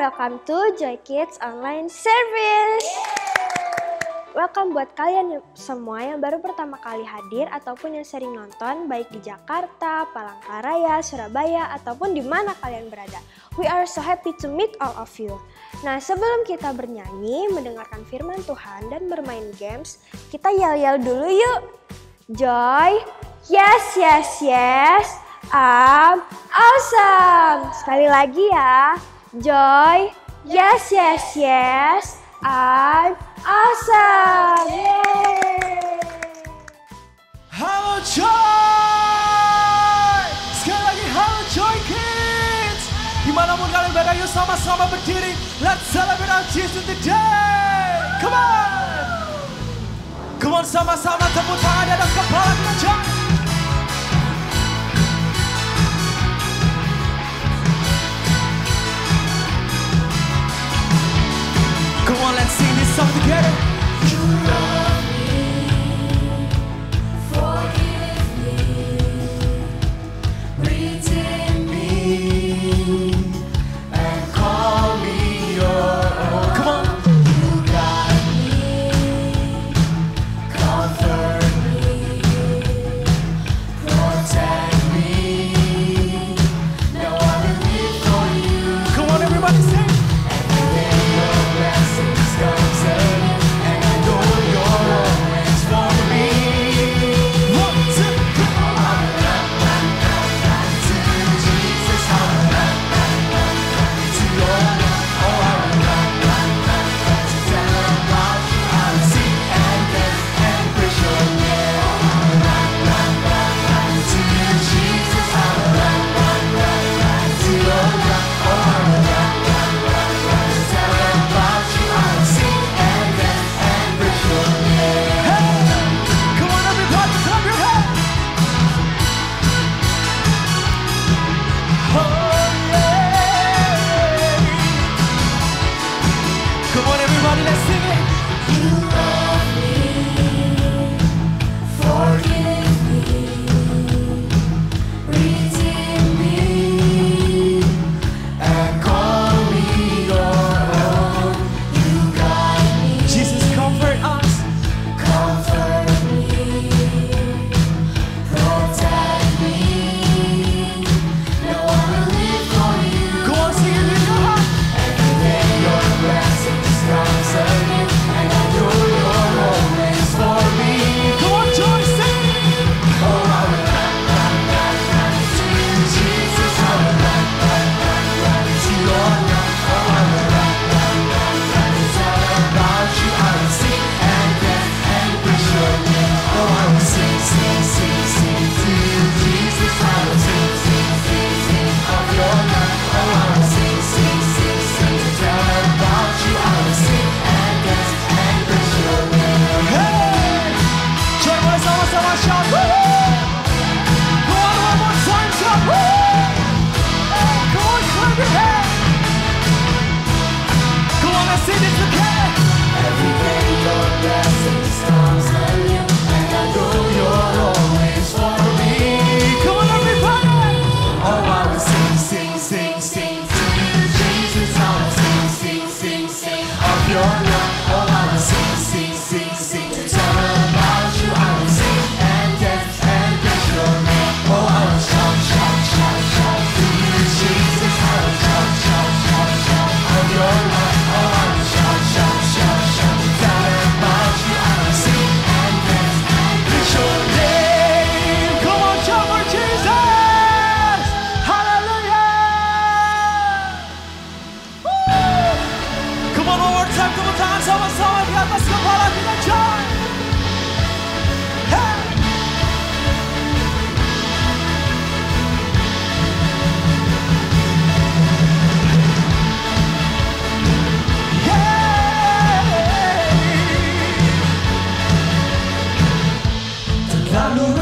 welcome to Joy Kids Online Service. Welcome buat kalian semua yang baru pertama kali hadir ataupun yang sering nonton baik di Jakarta, Palangkaraya, Surabaya, ataupun di mana kalian berada. We are so happy to meet all of you. Nah, sebelum kita bernyanyi, mendengarkan firman Tuhan dan bermain games, kita yel-yel dulu yuk. Joy, yes, yes, yes, I'm awesome. Sekali lagi ya. Joy, yes, yes, yes, I'm awesome. Yeay. Halo Joy! Sekali lagi halo Joy Kids! Dimanapun kalian berada, yuk sama-sama berdiri. Let's celebrate our Jesus today! Come on! Come on, sama-sama tepuk tangan di atas kepala kita, Joy! Come on, let's sing this song together. You love me, forgive me, redeem me, and call me your own. Come on. You got me, comfort me, protect me. Now I will live for you. Come on, everybody, sing.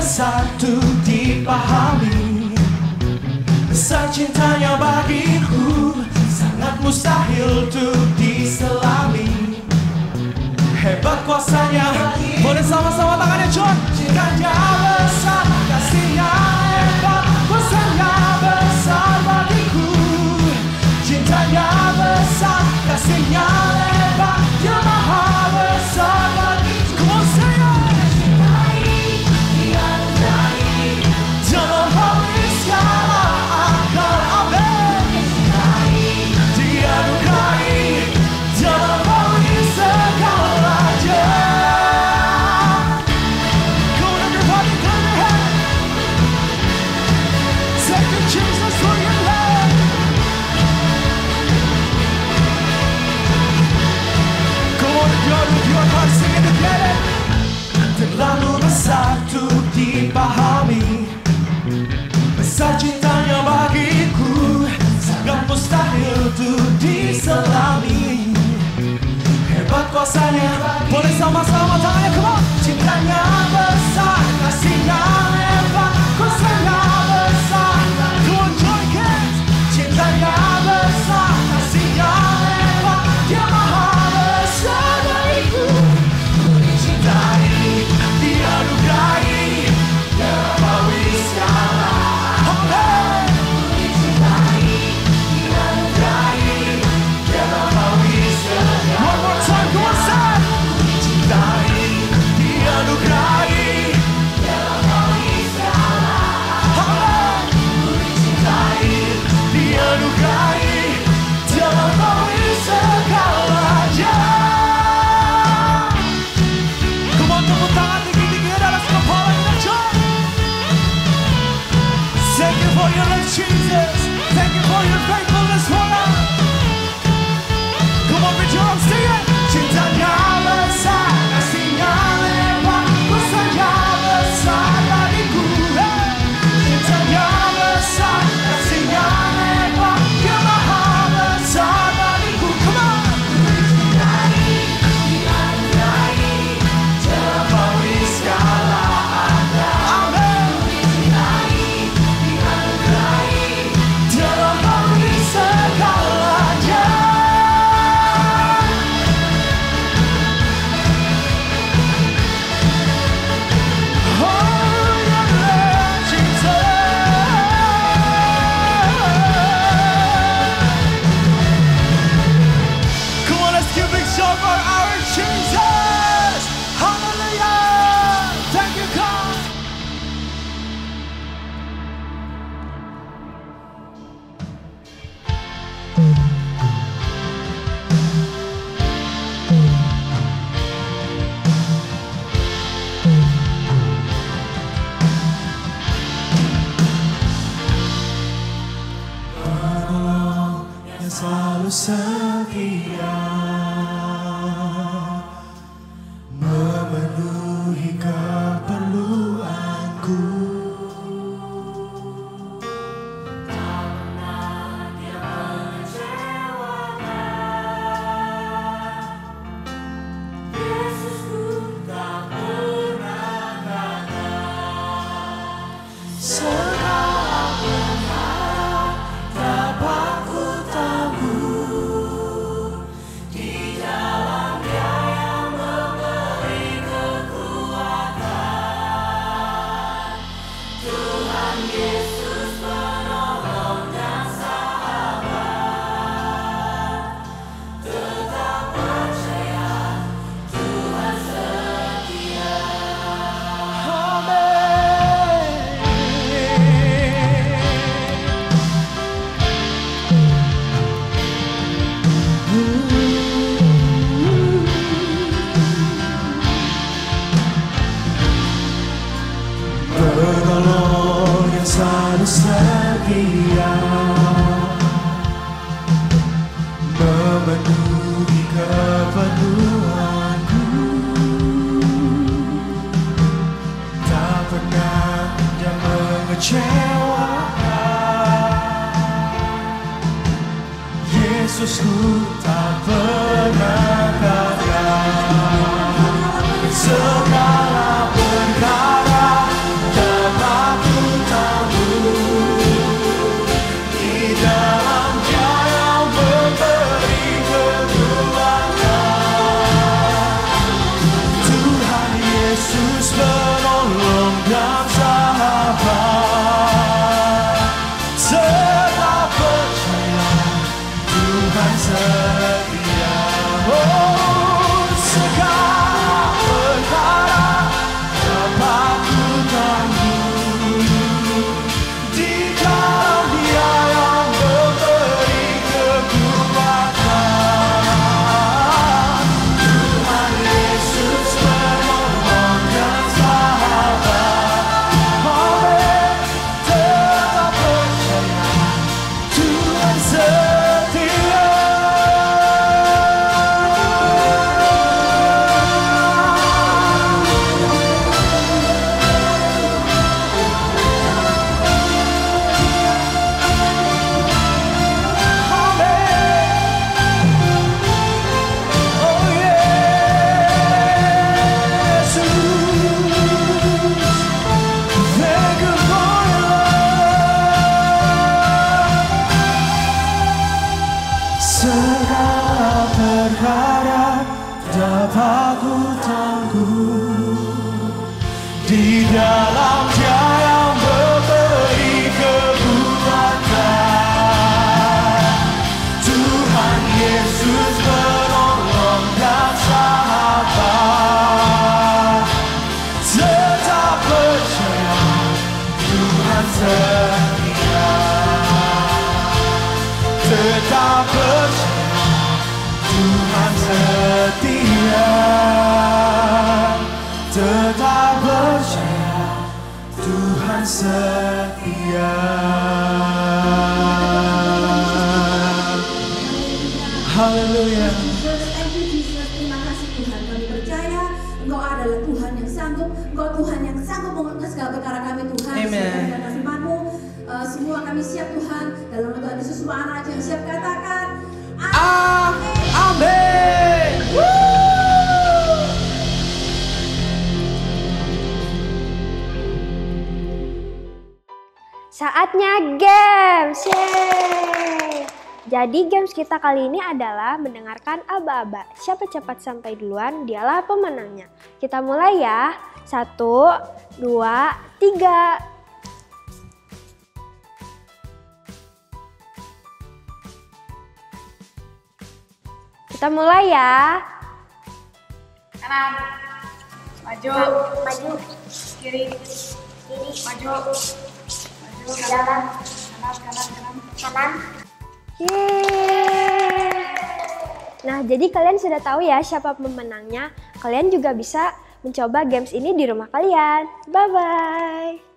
Satu dipahami, besar cintanya bagiku, sangat mustahil untuk diselami. Hebat kuasanya, boleh sama-sama tangannya John. Cintanya besar, kasihnya hebat, kuasanya besar bagiku. Cintanya besar. untuk diselami. Hebat kuasanya, boleh sama-sama tangannya, come on. Cintanya besar, kasihnya lebar, kuasanya besar. Come on, join hands. Cintanya besar, kasihnya lebar, Dia maha besar bagiku. Ku dicintai, dianugerai, terlampaui segala. Amen. Ku dicintai, dianugerai, terlampaui segala. One more time, come on, say. Ku dicintai, dianugerai, terlampaui segala. Amen. Ku dicintai, dianugerai, terlampaui segalanya. Come on, tepuk tangan tinggi-tinggi di atas kepala kita, coy. Thank you for your love, Jesus. Thank you for your faithfulness, Lord. Come on, put your arms, sing it. Cintanya besar, kasihnya lebar, kuasanya besar bagiku. Cintanya besar, kasihnya lebar, Dia maha besar bagiku. Come on. Terlampaui segala ada. Amen. Terlampaui segalanya. Oh, yeah, Jesus. Come on, let's give a big shout for our Jesus. Hallelujah. Thank you, God. Penolong yang selalu setia, memenuhi keperluanku. Segala perkara dapat ku tabur di dalam Dia yang memberi kekuatan. Tuhan Yesus penolong dan sahabat. Tetap percaya, Tuhan setia. Amen. Penolong yang selalu setia, memenuhi keperluanku. Tak pernah Dia mengecewakan. Yesusku tak pernah gagal. Segala perkara dapat ku tabur di dalam Dia yang memberi kekuatan. Tuhan Yesus penolong dan sahabat. Tetap percaya, Tuhan setia. Oh, segala perkara segala perkara dapat ku tangguh di dalam Dia yang memberi kekuatan. Tuhan Yesus menolong dan sahabat. Tetap percaya Tuhan setia. Tetap percaya Tuhan setia. Tetap percaya Tuhan setia. Haleluya. Thank you Jesus, terima kasih Tuhan. Kami percaya Engkau adalah Tuhan yang sanggup. Engkau Tuhan yang sanggup mengurus segala perkara kami Tuhan. Amen. Dengan firman-Mu, semua kami siap Tuhan. Dalam nama Tuhan Yesus, semua anak yang siap katakan Amin. Saatnya games, yeay! Jadi games kita kali ini adalah mendengarkan aba-aba. Siapa cepat sampai duluan, dialah pemenangnya. Kita mulai ya. 1, 2, 3. Kita mulai ya. Kanan, maju, kiri, maju, kanan, kanan. Yeay. Nah, jadi kalian sudah tahu ya siapa pemenangnya. Kalian juga bisa mencoba games ini di rumah kalian. Bye-bye.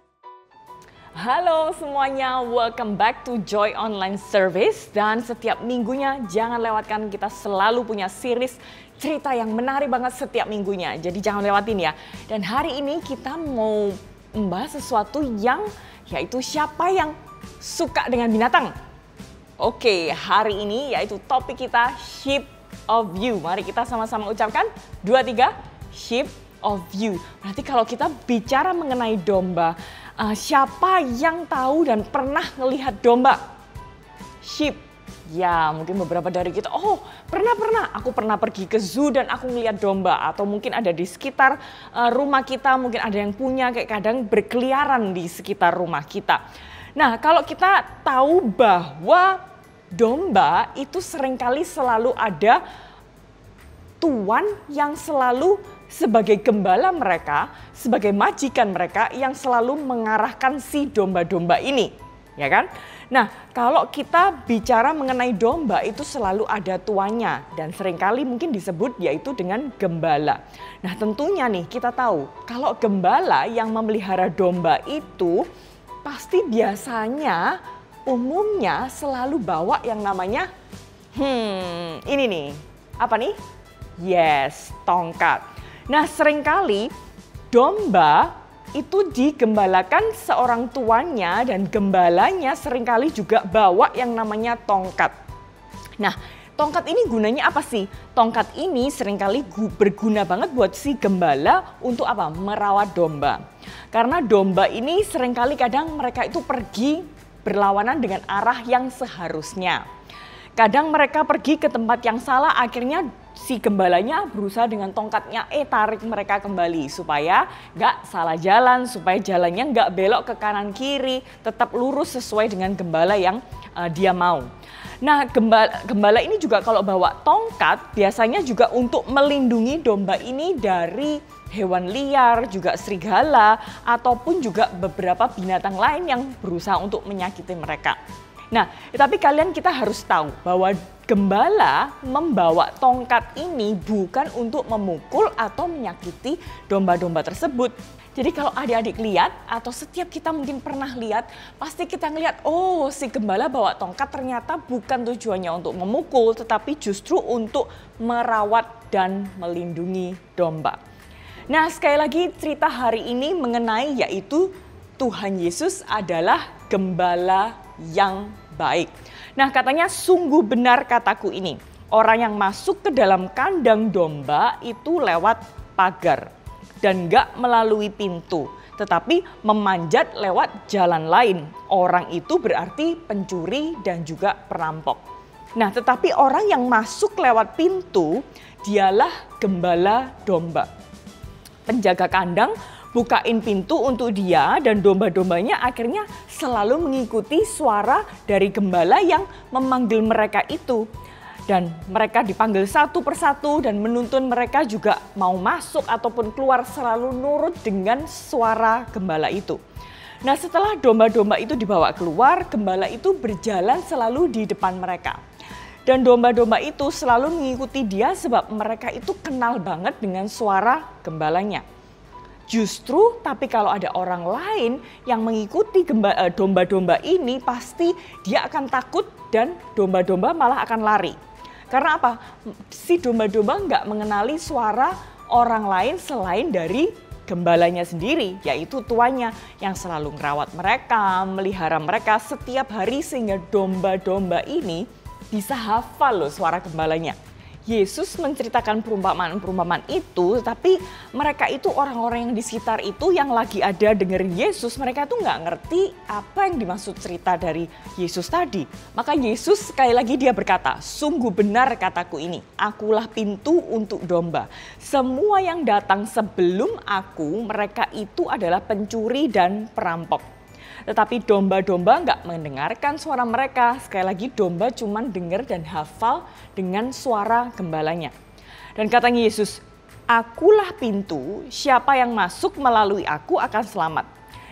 Halo semuanya, welcome back to Joy Online Service. Dan setiap minggunya jangan lewatkan, kita selalu punya series cerita yang menarik banget setiap minggunya. Jadi jangan lewatin ya. Dan hari ini kita mau membahas sesuatu yang yaitu siapa yang suka dengan binatang. Oke, hari ini yaitu topik kita Sheep of You. Mari kita sama-sama ucapkan 2, 3, Sheep of You. Berarti kalau kita bicara mengenai domba, siapa yang tahu dan pernah melihat domba? Sheep. Ya, mungkin beberapa dari kita, oh pernah. Aku pernah pergi ke zoo dan aku melihat domba. Atau mungkin ada di sekitar rumah kita, mungkin ada yang punya, kayak kadang berkeliaran di sekitar rumah kita. Nah, kalau kita tahu bahwa domba itu seringkali selalu ada tuan yang selalu sebagai gembala mereka, sebagai majikan mereka yang selalu mengarahkan si domba-domba ini, ya kan? Nah, kalau kita bicara mengenai domba itu selalu ada tuannya dan seringkali mungkin disebut yaitu dengan gembala. Nah, tentunya nih kita tahu kalau gembala yang memelihara domba itu pasti biasanya umumnya selalu bawa yang namanya ini nih, apa nih? Yes, tongkat. Nah, seringkali domba itu digembalakan seorang tuannya dan gembalanya seringkali juga bawa yang namanya tongkat. Nah, tongkat ini gunanya apa sih? Tongkat ini seringkali berguna banget buat si gembala untuk apa? Merawat domba. Karena domba ini seringkali kadang mereka itu pergi berlawanan dengan arah yang seharusnya. Kadang mereka pergi ke tempat yang salah, akhirnya si gembalanya berusaha dengan tongkatnya tarik mereka kembali supaya nggak salah jalan, supaya jalannya nggak belok ke kanan kiri, tetap lurus sesuai dengan gembala yang dia mau. Nah, gembala ini juga kalau bawa tongkat biasanya juga untuk melindungi domba ini dari hewan liar, juga serigala, ataupun juga beberapa binatang lain yang berusaha untuk menyakiti mereka. Nah, tapi kita harus tahu bahwa gembala membawa tongkat ini bukan untuk memukul atau menyakiti domba-domba tersebut. Jadi kalau adik-adik lihat atau setiap kita mungkin pernah lihat, pasti kita ngelihat, oh si gembala bawa tongkat ternyata bukan tujuannya untuk memukul, tetapi justru untuk merawat dan melindungi domba. Nah, sekali lagi cerita hari ini mengenai yaitu Tuhan Yesus adalah gembala yang baik. Nah, katanya sungguh benar kataku ini. Orang yang masuk ke dalam kandang domba itu lewat pagar dan gak melalui pintu, tetapi memanjat lewat jalan lain. Orang itu berarti pencuri dan juga perampok. Nah, tetapi orang yang masuk lewat pintu, dialah gembala domba. Penjaga kandang bukain pintu untuk dia dan domba-dombanya akhirnya selalu mengikuti suara dari gembala yang memanggil mereka itu. Dan mereka dipanggil satu persatu dan menuntun mereka juga mau masuk ataupun keluar selalu nurut dengan suara gembala itu. Nah, setelah domba-domba itu dibawa keluar, gembala itu berjalan selalu di depan mereka. Dan domba-domba itu selalu mengikuti dia sebab mereka itu kenal banget dengan suara gembalanya. Justru tapi kalau ada orang lain yang mengikuti domba-domba ini pasti dia akan takut dan domba-domba malah akan lari. Karena apa? Si domba-domba nggak mengenali suara orang lain selain dari gembalanya sendiri, yaitu tuannya yang selalu merawat mereka, melihara mereka setiap hari sehingga domba-domba ini bisa hafal loh suara gembalanya. Yesus menceritakan perumpamaan-perumpamaan itu, tapi mereka itu orang-orang yang di sekitar itu yang lagi ada dengerin Yesus, mereka tuh nggak ngerti apa yang dimaksud cerita dari Yesus tadi. Maka Yesus sekali lagi dia berkata, sungguh benar kataku ini, akulah pintu untuk domba. Semua yang datang sebelum aku, mereka itu adalah pencuri dan perampok. Tetapi domba-domba nggak mendengarkan suara mereka. Sekali lagi domba cuma dengar dan hafal dengan suara gembalanya. Dan katanya Yesus, akulah pintu, siapa yang masuk melalui aku akan selamat.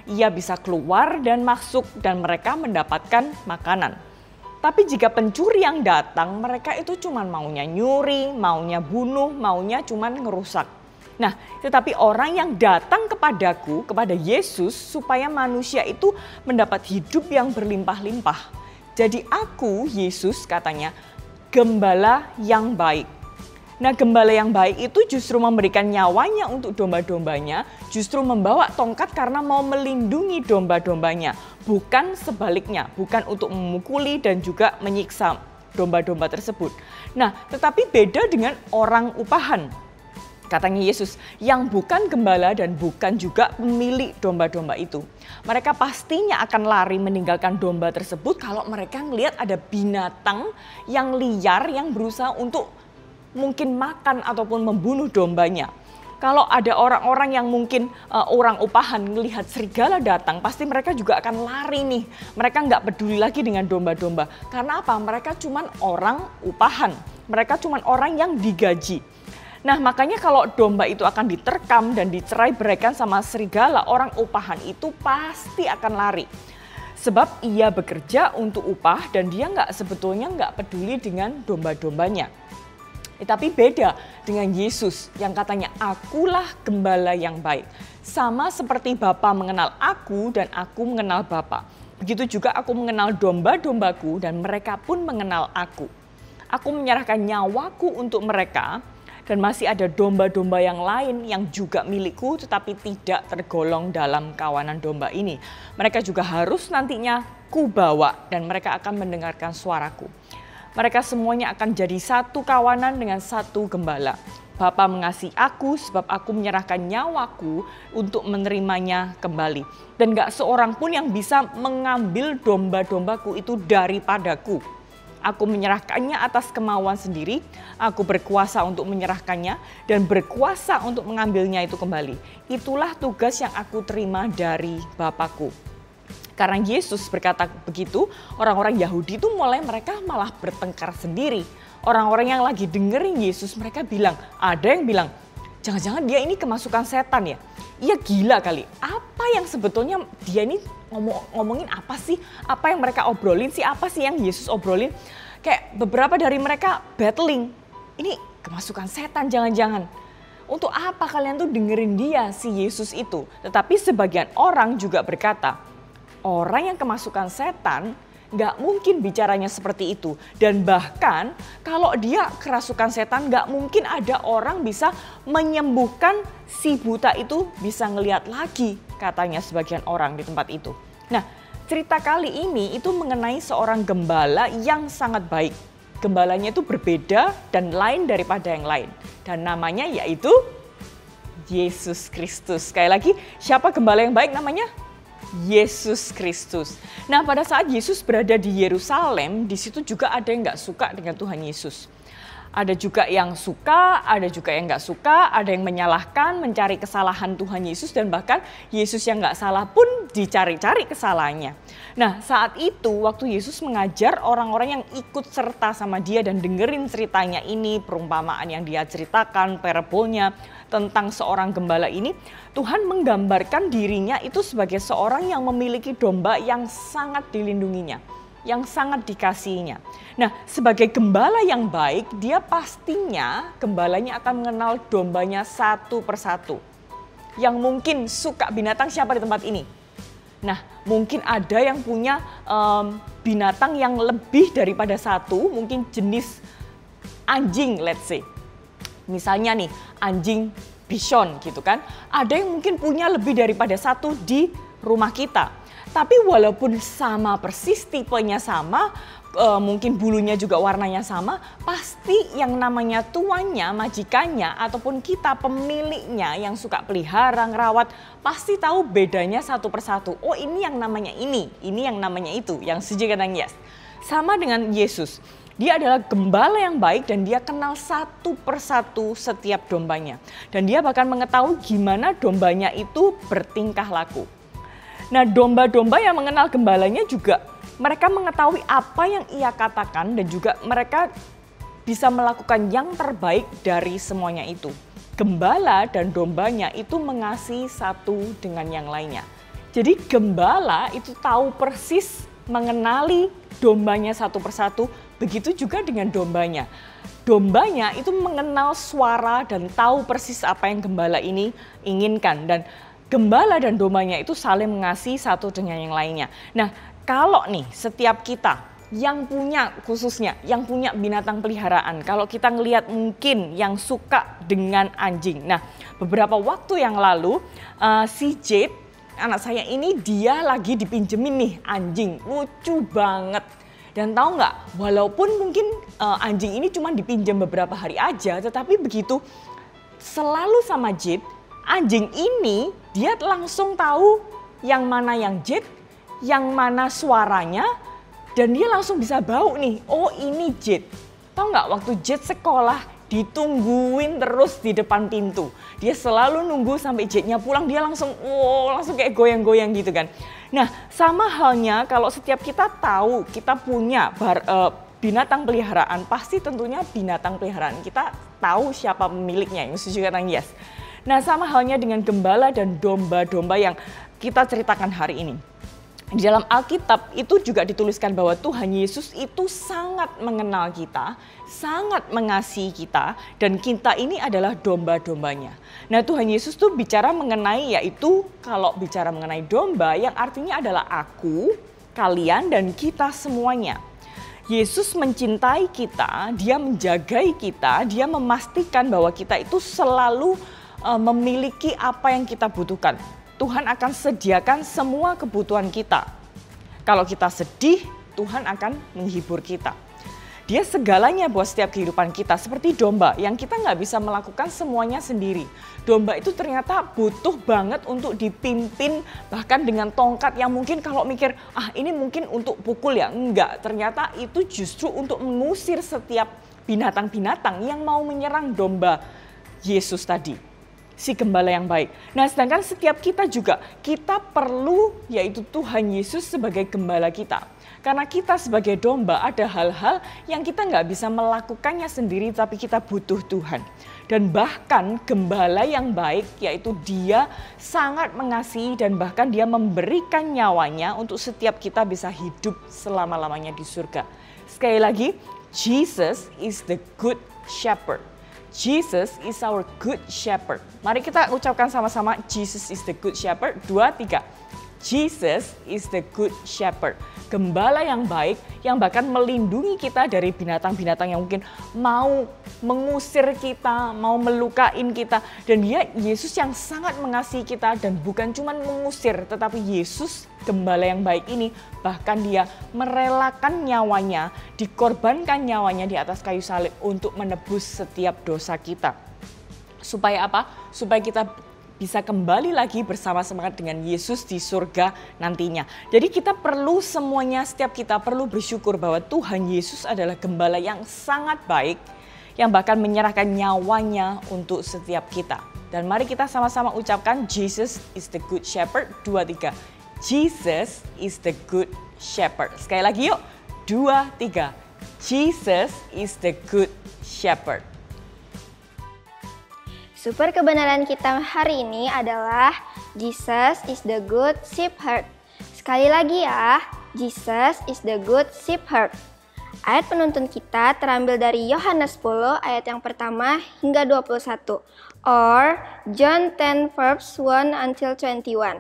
Ia bisa keluar dan masuk dan mereka mendapatkan makanan. Tapi jika pencuri yang datang, mereka itu cuma maunya nyuri, maunya bunuh, maunya cuma ngerusak. Nah, tetapi orang yang datang kepadaku, kepada Yesus, supaya manusia itu mendapat hidup yang berlimpah-limpah. Jadi aku, Yesus katanya, gembala yang baik. Nah, gembala yang baik itu justru memberikan nyawanya untuk domba-dombanya, justru membawa tongkat karena mau melindungi domba-dombanya. Bukan sebaliknya, bukan untuk memukuli dan juga menyiksa domba-domba tersebut. Nah, tetapi beda dengan orang upahan. Katanya Yesus, yang bukan gembala dan bukan juga pemilik domba-domba itu. Mereka pastinya akan lari meninggalkan domba tersebut kalau mereka melihat ada binatang yang liar yang berusaha untuk mungkin makan ataupun membunuh dombanya. Kalau ada orang-orang yang mungkin orang upahan melihat serigala datang, pasti mereka juga akan lari nih. Mereka nggak peduli lagi dengan domba-domba. Karena apa? Mereka cuma orang upahan. Mereka cuma orang yang digaji. Nah, makanya kalau domba itu akan diterkam dan dicerai-beraikan sama serigala, orang upahan itu pasti akan lari. Sebab ia bekerja untuk upah dan dia sebetulnya nggak peduli dengan domba-dombanya. Tapi beda dengan Yesus yang katanya, akulah gembala yang baik. Sama seperti Bapa mengenal aku dan aku mengenal Bapa. Begitu juga aku mengenal domba-dombaku dan mereka pun mengenal aku. Aku menyerahkan nyawaku untuk mereka. Dan masih ada domba-domba yang lain yang juga milikku tetapi tidak tergolong dalam kawanan domba ini. Mereka juga harus nantinya kubawa dan mereka akan mendengarkan suaraku. Mereka semuanya akan jadi satu kawanan dengan satu gembala. Bapa mengasihi aku sebab aku menyerahkan nyawaku untuk menerimanya kembali. Dan gak seorang pun yang bisa mengambil domba-dombaku itu daripadaku. Aku menyerahkannya atas kemauan sendiri, aku berkuasa untuk menyerahkannya dan berkuasa untuk mengambilnya itu kembali. Itulah tugas yang aku terima dari Bapakku. Karena Yesus berkata begitu, orang-orang Yahudi itu mereka malah bertengkar sendiri. Orang-orang yang lagi dengerin Yesus mereka bilang, ada yang bilang, jangan-jangan dia ini kemasukan setan ya? Iya gila kali, apa yang sebetulnya dia ini ngomongin apa sih? Apa yang mereka obrolin sih? Apa sih yang Yesus obrolin? Kayak beberapa dari mereka battling. Ini kemasukan setan jangan-jangan. Untuk apa kalian tuh dengerin dia si Yesus itu? Tetapi sebagian orang juga berkata, orang yang kemasukan setan gak mungkin bicaranya seperti itu. Dan bahkan kalau dia kerasukan setan gak mungkin ada orang bisa menyembuhkan si buta itu bisa ngelihat lagi, katanya sebagian orang di tempat itu. Nah, cerita kali ini itu mengenai seorang gembala yang sangat baik. Gembalanya itu berbeda dan lain daripada yang lain. Dan namanya yaitu Yesus Kristus. Sekali lagi, siapa gembala yang baik namanya? Yesus Kristus. Nah, pada saat Yesus berada di Yerusalem, di situ juga ada yang nggak suka dengan Tuhan Yesus. Ada juga yang suka, ada juga yang nggak suka, ada yang menyalahkan, mencari kesalahan Tuhan Yesus, dan bahkan Yesus yang nggak salah pun dicari-cari kesalahannya. Nah, saat itu waktu Yesus mengajar orang-orang yang ikut serta sama dia dan dengerin ceritanya ini, perumpamaan yang dia ceritakan, parabolnya tentang seorang gembala ini, Tuhan menggambarkan dirinya itu sebagai seorang yang memiliki domba yang sangat dilindunginya, yang sangat dikasihinya. Nah, sebagai gembala yang baik, dia pastinya gembalanya akan mengenal dombanya satu persatu. Yang mungkin suka binatang siapa di tempat ini? Nah, mungkin ada yang punya binatang yang lebih daripada satu, mungkin jenis anjing, let's say. Misalnya nih, anjing bison gitu kan. Ada yang mungkin punya lebih daripada satu di rumah kita. Tapi walaupun sama persis, tipenya sama, mungkin bulunya juga warnanya sama, pasti yang namanya tuannya, majikannya, ataupun kita pemiliknya yang suka pelihara, ngerawat, pasti tahu bedanya satu persatu. Oh, ini yang namanya ini yang namanya itu, yang setuju kadang yes. Sama dengan Yesus, dia adalah gembala yang baik dan dia kenal satu persatu setiap dombanya. Dan dia bahkan mengetahui gimana dombanya itu bertingkah laku. Nah, domba-domba yang mengenal gembalanya juga mereka mengetahui apa yang ia katakan dan juga mereka bisa melakukan yang terbaik dari semuanya itu. Gembala dan dombanya itu mengasihi satu dengan yang lainnya. Jadi gembala itu tahu persis mengenali dombanya satu persatu, begitu juga dengan dombanya. Dombanya itu mengenal suara dan tahu persis apa yang gembala ini inginkan, dan gembala dan dombanya itu saling mengasihi satu dengan yang lainnya. Nah, kalau nih setiap kita yang punya, khususnya yang punya binatang peliharaan, kalau kita ngelihat mungkin yang suka dengan anjing. Nah, beberapa waktu yang lalu si Jade, anak saya ini, dia lagi dipinjemin nih anjing, lucu banget. Dan tahu nggak, walaupun mungkin anjing ini cuma dipinjam beberapa hari aja, tetapi begitu selalu sama Jade, anjing ini dia langsung tahu yang mana yang Jade, yang mana suaranya, dan dia langsung bisa bau nih, oh ini Jade. Tahu nggak, waktu Jade sekolah ditungguin terus di depan pintu. Dia selalu nunggu sampai Jade-nya pulang, dia langsung kayak goyang-goyang gitu kan. Nah, sama halnya kalau setiap kita tahu kita punya binatang peliharaan, pasti tentunya binatang peliharaan kita tahu siapa pemiliknya, yang setuju kata yes. Nah, sama halnya dengan gembala dan domba-domba yang kita ceritakan hari ini. Di dalam Alkitab itu juga dituliskan bahwa Tuhan Yesus itu sangat mengenal kita, sangat mengasihi kita, dan kita ini adalah domba-dombanya. Nah, Tuhan Yesus tuh bicara mengenai, yaitu kalau bicara mengenai domba, yang artinya adalah aku, kalian, dan kita semuanya. Yesus mencintai kita, dia menjagai kita, dia memastikan bahwa kita itu selalu memiliki apa yang kita butuhkan. Tuhan akan sediakan semua kebutuhan kita. Kalau kita sedih, Tuhan akan menghibur kita. Dia segalanya buat setiap kehidupan kita, seperti domba yang kita nggak bisa melakukan semuanya sendiri. Domba itu ternyata butuh banget untuk dipimpin, bahkan dengan tongkat yang mungkin kalau mikir, ini mungkin untuk pukul ya, enggak. Ternyata itu justru untuk mengusir setiap binatang-binatang yang mau menyerang domba Yesus tadi. Si gembala yang baik. Nah, sedangkan setiap kita juga, kita perlu yaitu Tuhan Yesus sebagai gembala kita. Karena kita sebagai domba ada hal-hal yang kita nggak bisa melakukannya sendiri, tapi kita butuh Tuhan. Dan bahkan gembala yang baik yaitu dia sangat mengasihi dan bahkan dia memberikan nyawanya untuk setiap kita bisa hidup selama-lamanya di surga. Sekali lagi, Jesus is the good shepherd. Jesus is our good shepherd. Mari kita ucapkan sama-sama, Jesus is the good shepherd. 2, 3. Jesus is the good shepherd. Gembala yang baik yang bahkan melindungi kita dari binatang-binatang yang mungkin mau mengusir kita, mau melukain kita. Dan dia, Yesus yang sangat mengasihi kita dan bukan cuma mengusir, tetapi Yesus gembala yang baik ini bahkan dia merelakan nyawanya, dikorbankan nyawanya di atas kayu salib untuk menebus setiap dosa kita. Supaya apa? Supaya kita bisa kembali lagi bersama-sama dengan Yesus di surga nantinya. Jadi kita perlu semuanya, setiap kita perlu bersyukur bahwa Tuhan Yesus adalah gembala yang sangat baik, yang bahkan menyerahkan nyawanya untuk setiap kita. Dan mari kita sama-sama ucapkan Jesus is the good shepherd. 2, 3. Jesus is the good shepherd. Sekali lagi yuk. 2, 3. Jesus is the good shepherd. Super kebenaran kita hari ini adalah Jesus is the good shepherd. Sekali lagi ya, Jesus is the good shepherd. Ayat penuntun kita terambil dari Yohanes 10 ayat yang pertama hingga 21, or John 10 verse 1 until 21.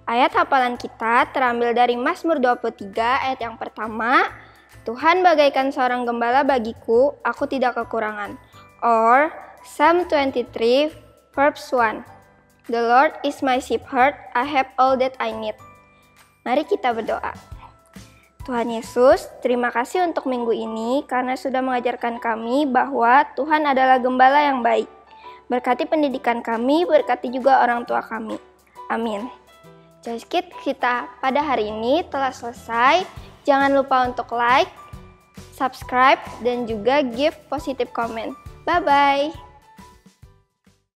Ayat hafalan kita terambil dari Mazmur 23 ayat yang pertama, Tuhan bagaikan seorang gembala bagiku, aku tidak kekurangan. Or Psalm 23 verse 1, the Lord is my shepherd, I have all that I need. Mari kita berdoa. Tuhan Yesus, terima kasih untuk minggu ini karena sudah mengajarkan kami bahwa Tuhan adalah gembala yang baik. Berkati pendidikan kami, berkati juga orang tua kami. Amin. Joyce Kids kita pada hari ini telah selesai. Jangan lupa untuk like, subscribe, dan juga give positive comment. Bye-bye.